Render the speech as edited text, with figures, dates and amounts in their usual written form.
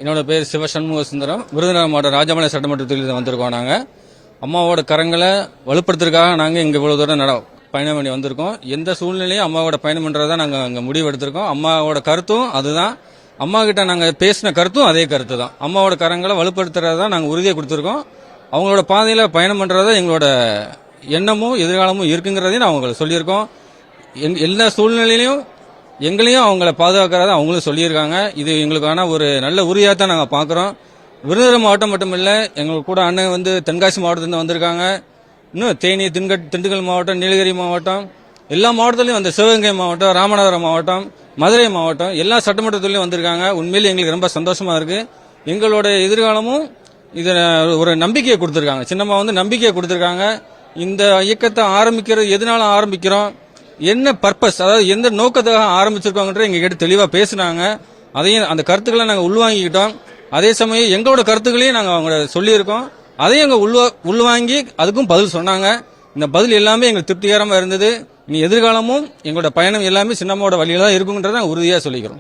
என்னோட பேர் சிவசண்முக சுந்தரம். விருதுநகர் மாவட்டம் ராஜமலை சட்டமன்ற தொகுதியில் வந்திருக்கோம். நாங்கள் அம்மாவோட கரங்களை வலுப்படுத்துறதுக்காக நாங்கள் இங்கே இவ்வளோ தூரம் பயணம் பண்ணி வந்திருக்கோம். எந்த சூழ்நிலையும் அம்மாவோட பயணம் பண்ணுறதா நாங்கள் அங்கே முடிவு எடுத்திருக்கோம். அம்மாவோட கருத்தும் அதுதான். அம்மா கிட்ட நாங்கள் பேசின கருத்தும் அதே கருத்து தான். அம்மாவோட கரங்களை வலுப்படுத்துறதா நாங்கள் உறுதியை கொடுத்துருக்கோம். அவங்களோட பாதையில் பயணம் பண்ணுறதா எங்களோட எண்ணமும் எதிர்காலமும் இருக்குங்கிறதையும் நான் அவங்களுக்கு சொல்லியிருக்கோம். எல்லா சூழ்நிலையிலையும் எங்களையும் அவங்கள பாதுகாக்கிறதா அவங்களும் சொல்லியிருக்காங்க. இது எங்களுக்கான ஒரு நல்ல உறுதியாக தான் நாங்கள் பார்க்குறோம். விருதுநகர் மாவட்டம் மட்டும் இல்லை, எங்களுக்கு கூட அண்ணன் தென்காசி மாவட்டத்திலிருந்து வந்திருக்காங்க. இன்னும் தேனி, திண்டுக்கல் மாவட்டம், நீலகிரி மாவட்டம், எல்லா மாவட்டத்திலையும் சிவகங்கை மாவட்டம், ராமநாதபுரம் மாவட்டம், மதுரை மாவட்டம், எல்லா சட்டமன்றத்திலையும் வந்திருக்காங்க. உண்மையிலே எங்களுக்கு ரொம்ப சந்தோஷமா இருக்கு. எங்களோட எதிர்காலமும் இதை ஒரு நம்பிக்கையை கொடுத்துருக்காங்க. சின்னம்மா நம்பிக்கையை கொடுத்துருக்காங்க. இந்த இயக்கத்தை ஆரம்பிக்கிறது எதனால ஆரம்பிக்கிறோம், என்ன பர்பஸ், அதாவது எந்த நோக்கத்துக்காக ஆரம்பிச்சிருக்கோங்கன்ற எங்க கிட்ட தெளிவா பேசினாங்க. அதையும் அந்த கருத்துக்களை நாங்கள் உள்வாங்கிக்கிட்டோம். அதே சமயம் எங்களோட கருத்துக்களையும் நாங்கள் அவங்க சொல்லியிருக்கோம். அதையும் எங்க உள்வாங்கி அதுக்கும் பதில் சொன்னாங்க. இந்த பதில் எல்லாமே எங்களுக்கு திருப்திகரமா இருந்தது. இனி எதிர்காலமும் எங்களோட பயணம் எல்லாமே சின்னம்மாவோட வழியில தான் இருக்குங்கிறத உறுதியாக சொல்லிக்கிறோம்.